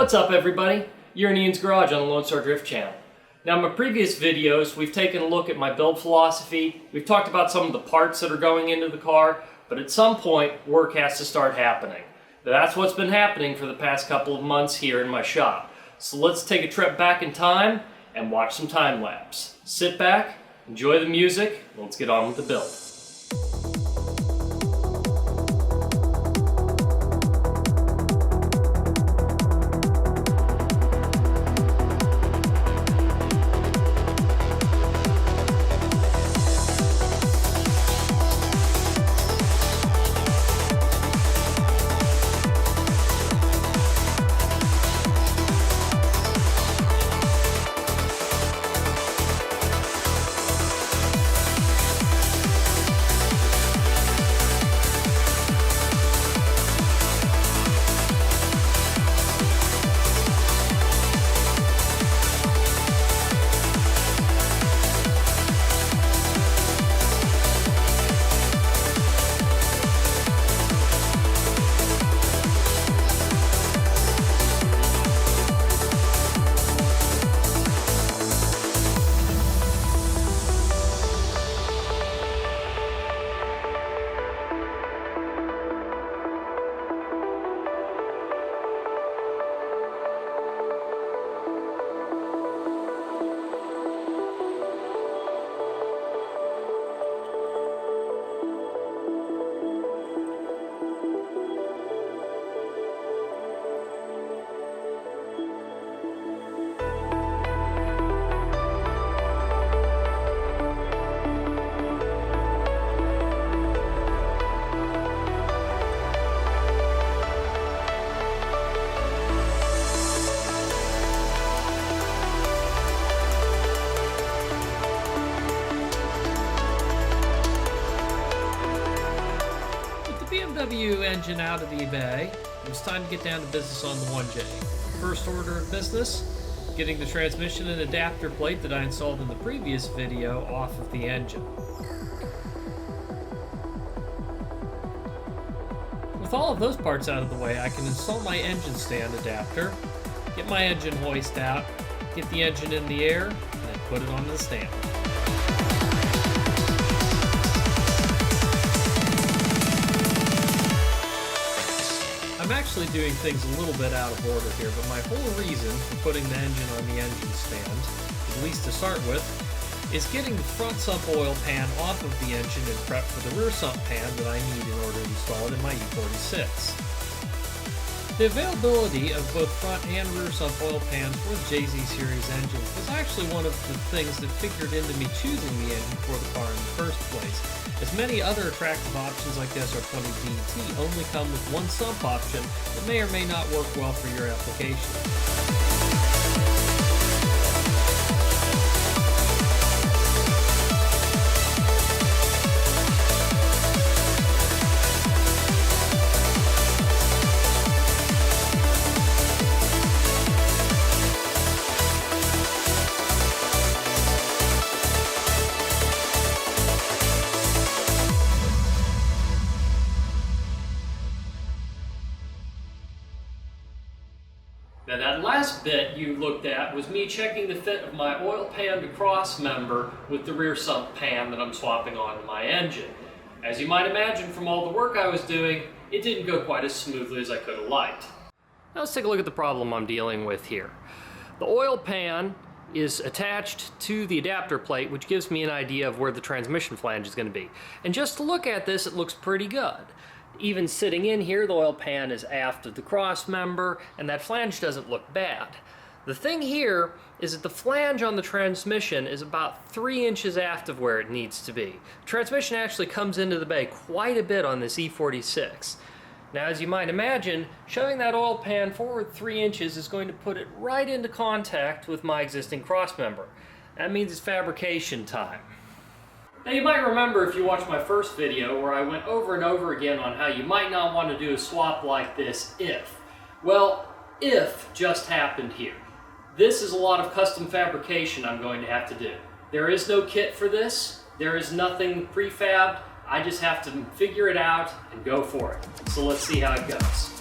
What's up everybody? You're in Ian's Garage on the Lone Star Drift channel. Now in my previous videos we've taken a look at my build philosophy, we've talked about some of the parts that are going into the car, but at some point work has to start happening. That's what's been happening for the past couple of months here in my shop. So let's take a trip back in time and watch some time lapse. Sit back, enjoy the music, and let's get on with the build. BMW engine out of the bay, it was time to get down to business on the 1J. First order of business, getting the transmission and adapter plate that I installed in the previous video off of the engine. With all of those parts out of the way, I can install my engine stand adapter, get my engine hoist out, get the engine in the air, and then put it on the stand. I'm actually doing things a little bit out of order here, but my whole reason for putting the engine on the engine stand, at least to start with, is getting the front sump oil pan off of the engine and prep for the rear sump pan that I need in order to install it in my E46. The availability of both front and rear sump oil pans for the JZ series engines was actually one of the things that figured into me choosing the engine for the car in the first place, as many other attractive options like the SR20DT only come with one sump option that may or may not work well for your application. Now that last bit you looked at was me checking the fit of my oil pan to Crossmember with the rear sump pan that I'm swapping onto my engine. As you might imagine from all the work I was doing, it didn't go quite as smoothly as I could have liked. Now let's take a look at the problem I'm dealing with here. The oil pan is attached to the adapter plate, which gives me an idea of where the transmission flange is going to be. And just to look at this, it looks pretty good. Even sitting in here, the oil pan is aft of the Crossmember, and that flange doesn't look bad. The thing here is that the flange on the transmission is about 3 inches aft of where it needs to be. Transmission actually comes into the bay quite a bit on this E46. Now, as you might imagine, shoving that oil pan forward 3 inches is going to put it right into contact with my existing Crossmember. That means it's fabrication time. Now you might remember if you watched my first video where I went over and over again on how you might not want to do a swap like this if. Well, if just happened here. This is a lot of custom fabrication I'm going to have to do. There is no kit for this. There is nothing prefabbed. I just have to figure it out and go for it. So let's see how it goes.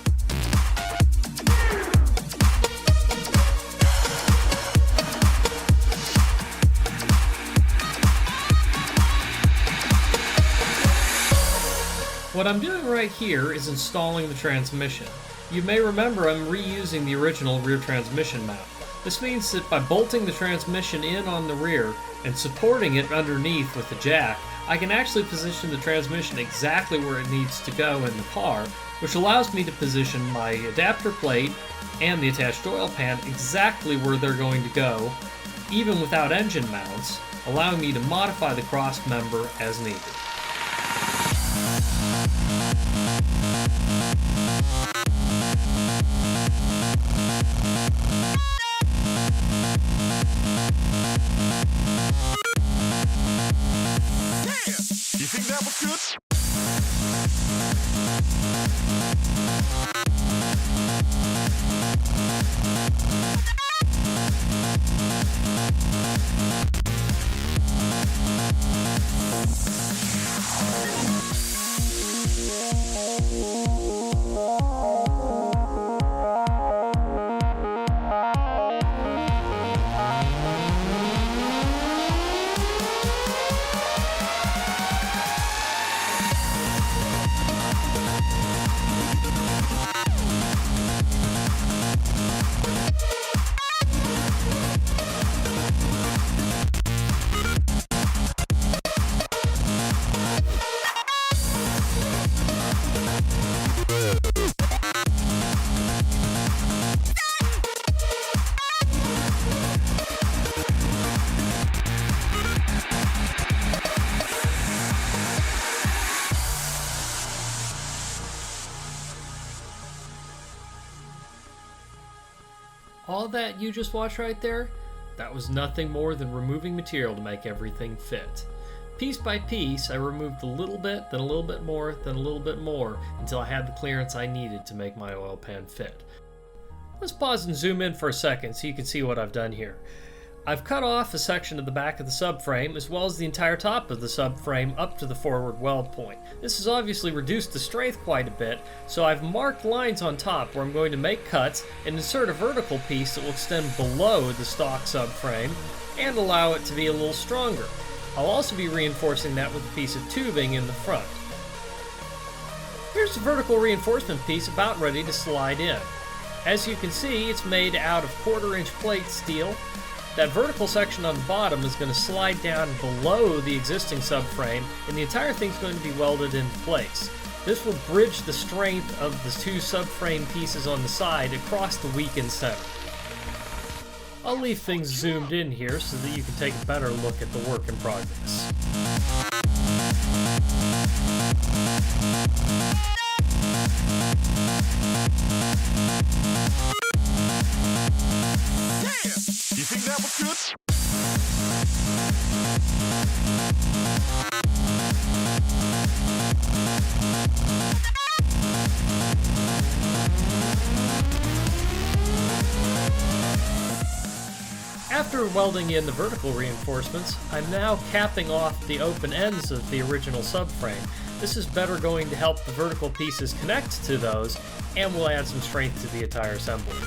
What I'm doing right here is installing the transmission. You may remember I'm reusing the original rear transmission mount. This means that by bolting the transmission in on the rear and supporting it underneath with the jack, I can actually position the transmission exactly where it needs to go in the car, which allows me to position my adapter plate and the attached oil pan exactly where they're going to go, even without engine mounts, allowing me to modify the crossmember as needed. You think that was good? All that you just watched right there, that was nothing more than removing material to make everything fit. Piece by piece, I removed a little bit, then a little bit more, then a little bit more, until I had the clearance I needed to make my oil pan fit. Let's pause and zoom in for a second so you can see what I've done here. I've cut off a section of the back of the subframe as well as the entire top of the subframe up to the forward weld point. This has obviously reduced the strength quite a bit, so I've marked lines on top where I'm going to make cuts and insert a vertical piece that will extend below the stock subframe and allow it to be a little stronger. I'll also be reinforcing that with a piece of tubing in the front. Here's the vertical reinforcement piece about ready to slide in. As you can see, it's made out of 1/4-inch plate steel. That vertical section on the bottom is going to slide down below the existing subframe, and the entire thing's going to be welded into place. This will bridge the strength of the two subframe pieces on the side across the weakened center. I'll leave things zoomed in here so that you can take a better look at the work in progress. You think that was good? After welding in the vertical reinforcements, I'm now capping off the open ends of the original subframe. This is better going to help the vertical pieces connect to those and will add some strength to the entire assembly.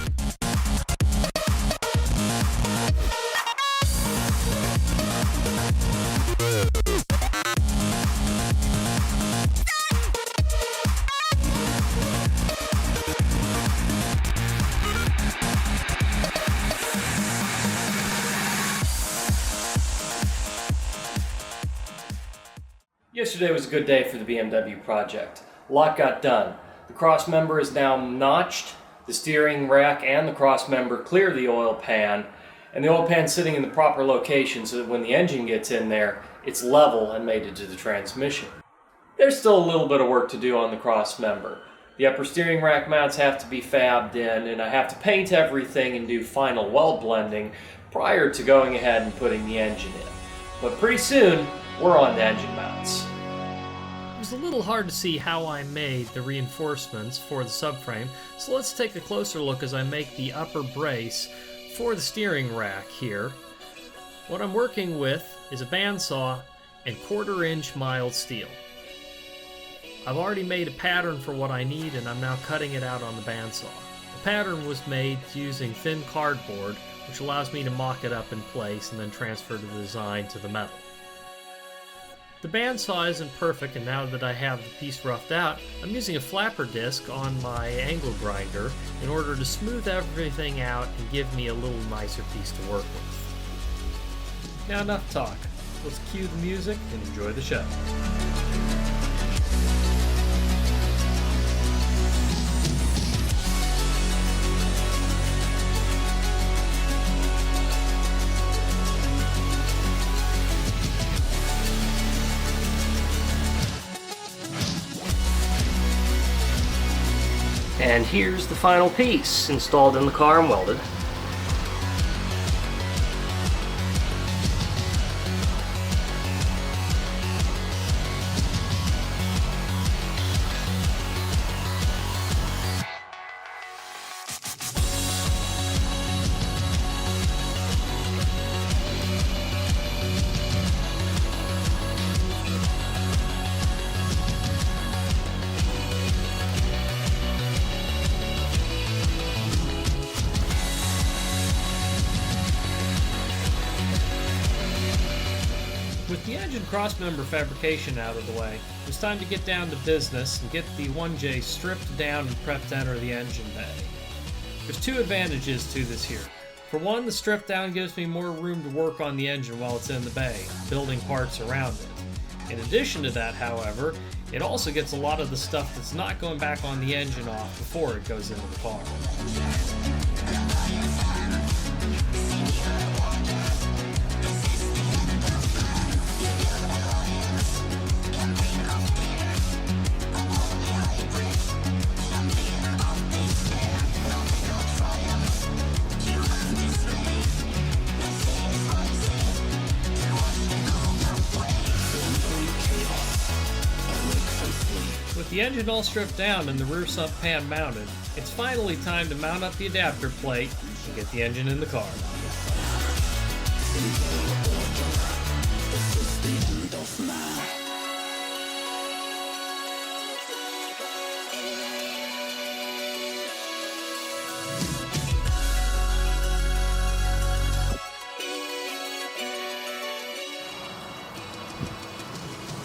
Yesterday was a good day for the BMW project. A lot got done. The crossmember is now notched, the steering rack and the crossmember clear the oil pan, and the oil pan sitting in the proper location so that when the engine gets in there, it's level and mated to the transmission. There's still a little bit of work to do on the crossmember. The upper steering rack mounts have to be fabbed in, and I have to paint everything and do final weld blending prior to going ahead and putting the engine in. But pretty soon, we're on to engine mounts. It was a little hard to see how I made the reinforcements for the subframe, so let's take a closer look as I make the upper brace for the steering rack here. What I'm working with is a bandsaw and 1/4-inch mild steel. I've already made a pattern for what I need, and I'm now cutting it out on the bandsaw. The pattern was made using thin cardboard, which allows me to mock it up in place and then transfer the design to the metal. The bandsaw isn't perfect, and now that I have the piece roughed out, I'm using a flapper disc on my angle grinder in order to smooth everything out and give me a little nicer piece to work with. Now enough talk. Let's cue the music and enjoy the show. And here's the final piece, installed in the car and welded. With the engine crossmember fabrication out of the way, it was time to get down to business and get the 1J stripped down and prepped to enter the engine bay. There's two advantages to this here. For one, the strip down gives me more room to work on the engine while it's in the bay, building parts around it. In addition to that, however, it also gets a lot of the stuff that's not going back on the engine off before it goes into the car. With the engine all stripped down and the rear sump pan mounted, it's finally time to mount up the adapter plate and get the engine in the car.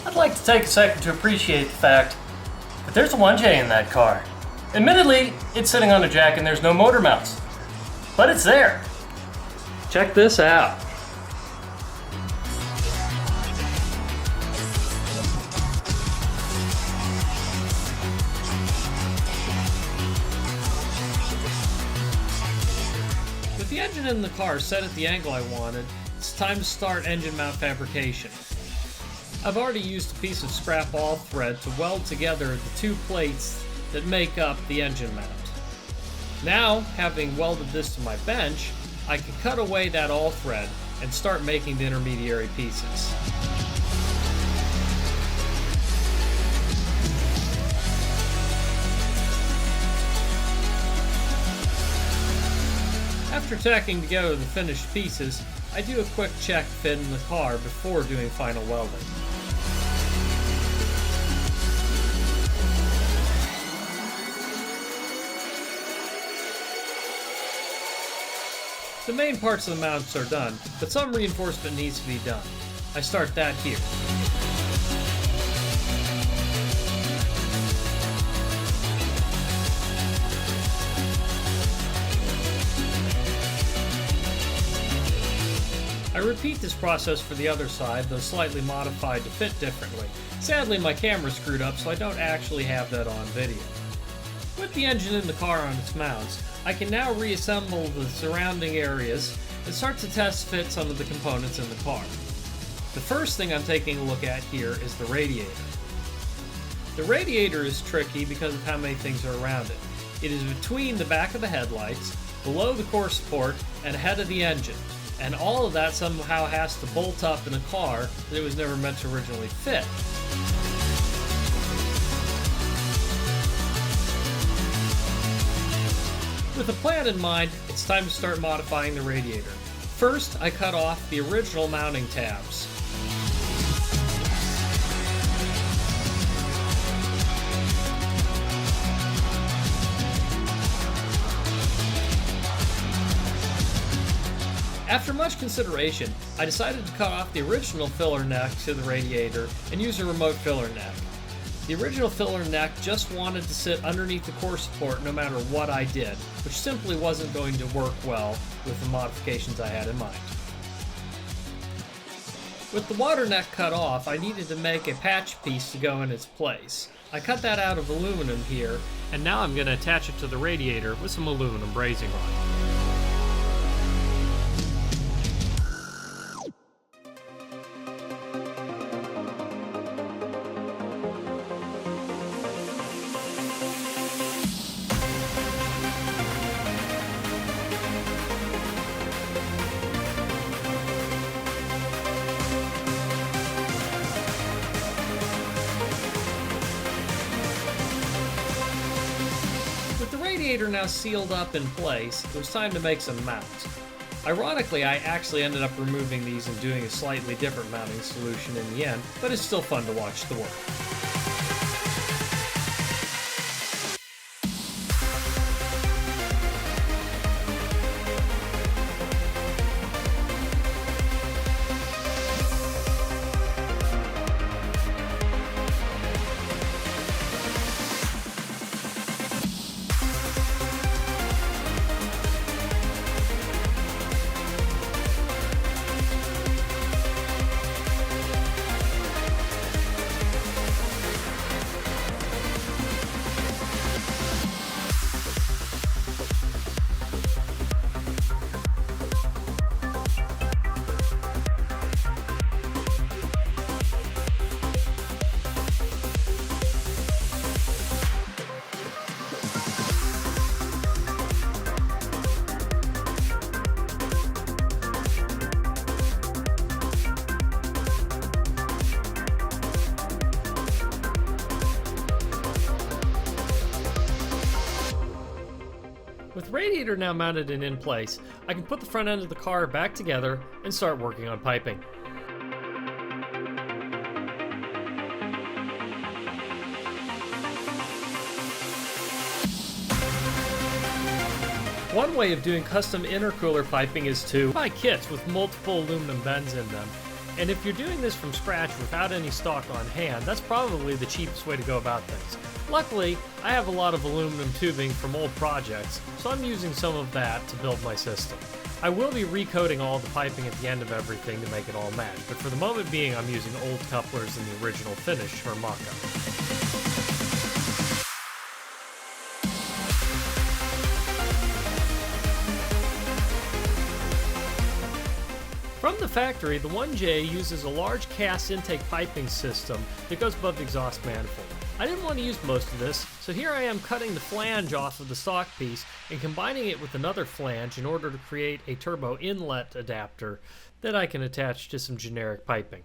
I'd like to take a second to appreciate the fact that there's a 1J in that car. Admittedly, it's sitting on a jack and there's no motor mounts, but it's there. Check this out. With the engine in the car set at the angle I wanted, it's time to start engine mount fabrication. I've already used a piece of scrap all thread to weld together the two plates that make up the engine mount. Now, having welded this to my bench, I can cut away that all thread and start making the intermediary pieces. After tacking together the finished pieces, I do a quick check fit in the car before doing final welding. The main parts of the mounts are done, but some reinforcement needs to be done. I start that here. I repeat this process for the other side, though slightly modified to fit differently. Sadly, my camera screwed up, so I don't actually have that on video. With the engine in the car on its mounts, I can now reassemble the surrounding areas and start to test fit some of the components in the car. The first thing I'm taking a look at here is the radiator. The radiator is tricky because of how many things are around it. It is between the back of the headlights, below the core support, and ahead of the engine. And all of that somehow has to bolt up in a car that it was never meant to originally fit. With a plan in mind, it's time to start modifying the radiator. First, I cut off the original mounting tabs. After much consideration, I decided to cut off the original filler neck to the radiator and use a remote filler neck. The original filler neck just wanted to sit underneath the core support no matter what I did, which simply wasn't going to work well with the modifications I had in mind. With the water neck cut off, I needed to make a patch piece to go in its place. I cut that out of aluminum here, and now I'm going to attach it to the radiator with some aluminum brazing rod. With the radiator now sealed up in place, it was time to make some mounts. Ironically, I actually ended up removing these and doing a slightly different mounting solution in the end, but it's still fun to watch the work. With the radiator now mounted and in place, I can put the front end of the car back together and start working on piping. One way of doing custom intercooler piping is to buy kits with multiple aluminum bends in them. And if you're doing this from scratch without any stock on hand, that's probably the cheapest way to go about things. Luckily, I have a lot of aluminum tubing from old projects, so I'm using some of that to build my system. I will be recoating all the piping at the end of everything to make it all match, but for the moment being, I'm using old couplers in the original finish for mock-up. From the factory, the 1J uses a large cast intake piping system that goes above the exhaust manifold. I didn't want to use most of this, so here I am cutting the flange off of the stock piece and combining it with another flange in order to create a turbo inlet adapter that I can attach to some generic piping.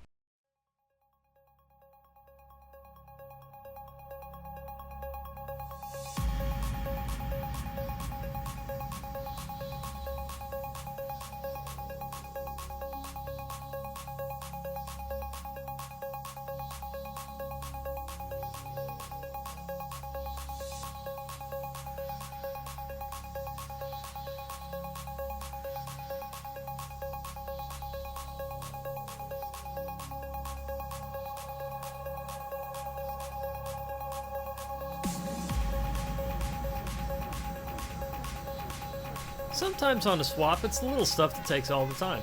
Sometimes on a swap, it's the little stuff that takes all the time.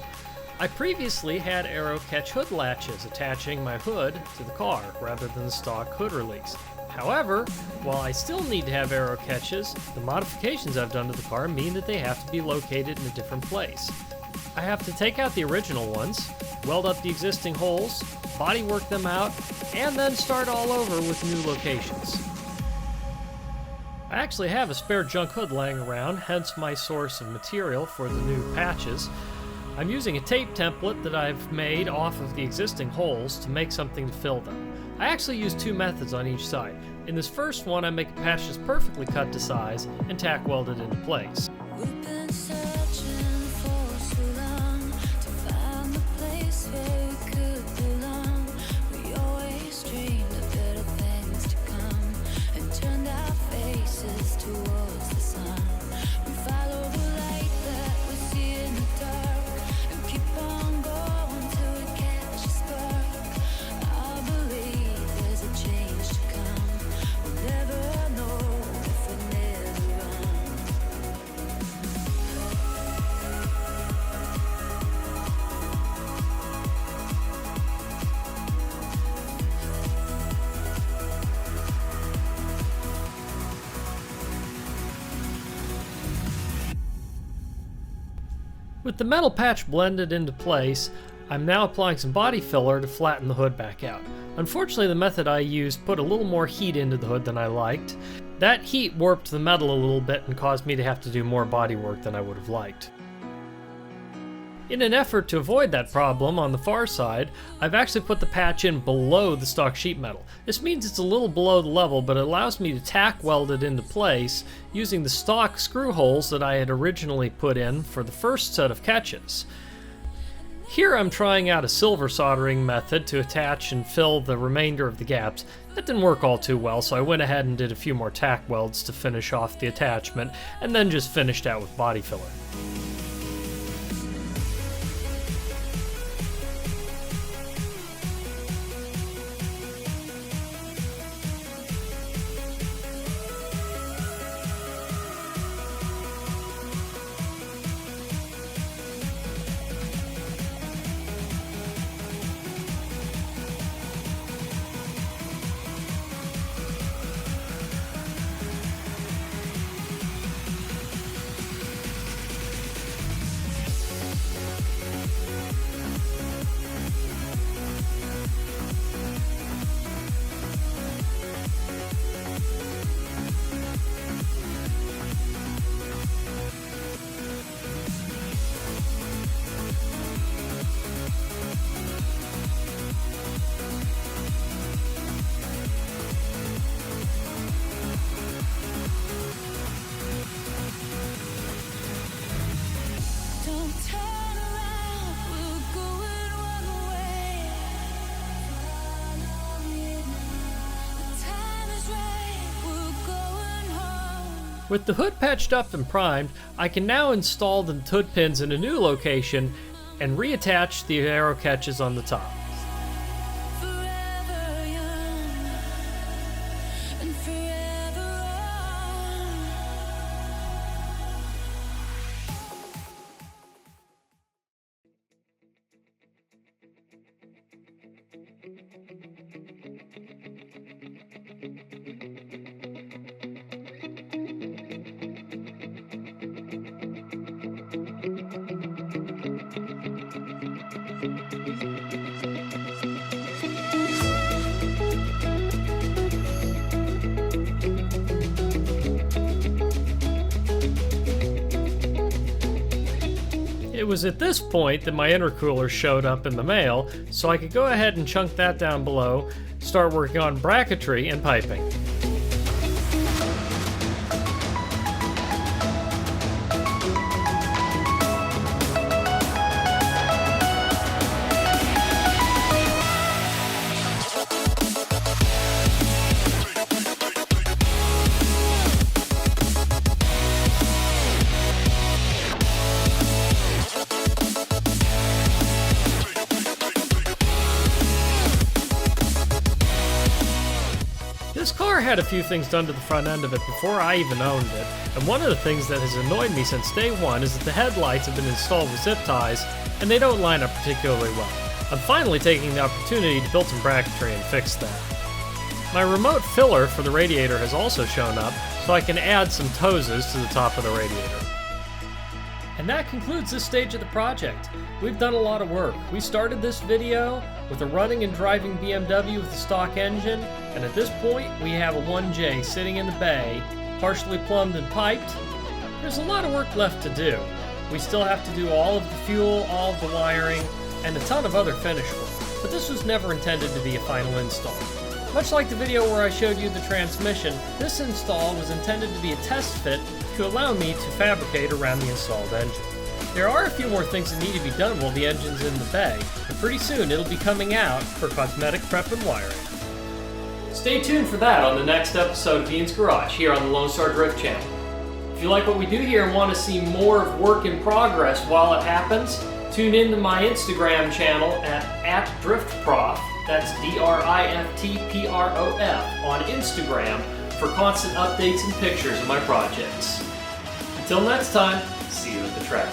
I previously had arrow catch hood latches attaching my hood to the car rather than the stock hood release. However, while I still need to have arrow catches, the modifications I've done to the car mean that they have to be located in a different place. I have to take out the original ones, weld up the existing holes, bodywork them out, and then start all over with new locations. I actually have a spare junk hood laying around, hence my source of material for the new patches. I'm using a tape template that I've made off of the existing holes to make something to fill them. I actually use two methods on each side. In this first one, I make a patch that's perfectly cut to size and tack welded into place. We've been searching for so long to find the place where we could belong. We always dreamed of better things to come and turned our faces towards the sun. We follow the light that we see in the dark With the metal patch blended into place, I'm now applying some body filler to flatten the hood back out. Unfortunately, the method I used put a little more heat into the hood than I liked. That heat warped the metal a little bit and caused me to have to do more body work than I would have liked. In an effort to avoid that problem on the far side, I've actually put the patch in below the stock sheet metal. This means it's a little below the level, but it allows me to tack weld it into place using the stock screw holes that I had originally put in for the first set of catches. Here I'm trying out a silver soldering method to attach and fill the remainder of the gaps. That didn't work all too well, so I went ahead and did a few more tack welds to finish off the attachment, and then just finished out with body filler. With the hood patched up and primed, I can now install the hood pins in a new location and reattach the arrow catches on the top. Forever young and forever on. It was at this point that my intercooler showed up in the mail, so I could go ahead and chunk that down below, start working on bracketry and piping. This car had a few things done to the front end of it before I even owned it, and one of the things that has annoyed me since day one is that the headlights have been installed with zip ties, and they don't line up particularly well. I'm finally taking the opportunity to build some bracketry and fix that. My remote filler for the radiator has also shown up, so I can add some toses to the top of the radiator. And that concludes this stage of the project. We've done a lot of work. We started this video with a running and driving BMW with a stock engine, and at this point we have a 1J sitting in the bay, partially plumbed and piped. There's a lot of work left to do. We still have to do all of the fuel, all of the wiring, and a ton of other finish work. But this was never intended to be a final install. Much like the video where I showed you the transmission, this install was intended to be a test fit to allow me to fabricate around the installed engine. There are a few more things that need to be done while the engine's in the bay, but pretty soon it'll be coming out for cosmetic prep and wiring. Stay tuned for that on the next episode of Ian's Garage here on the Lone Star Drift channel. If you like what we do here and want to see more of work in progress while it happens, tune in to my Instagram channel at @driftprof. That's DRIFTPROF on Instagram for constant updates and pictures of my projects. Until next time, see you at the track.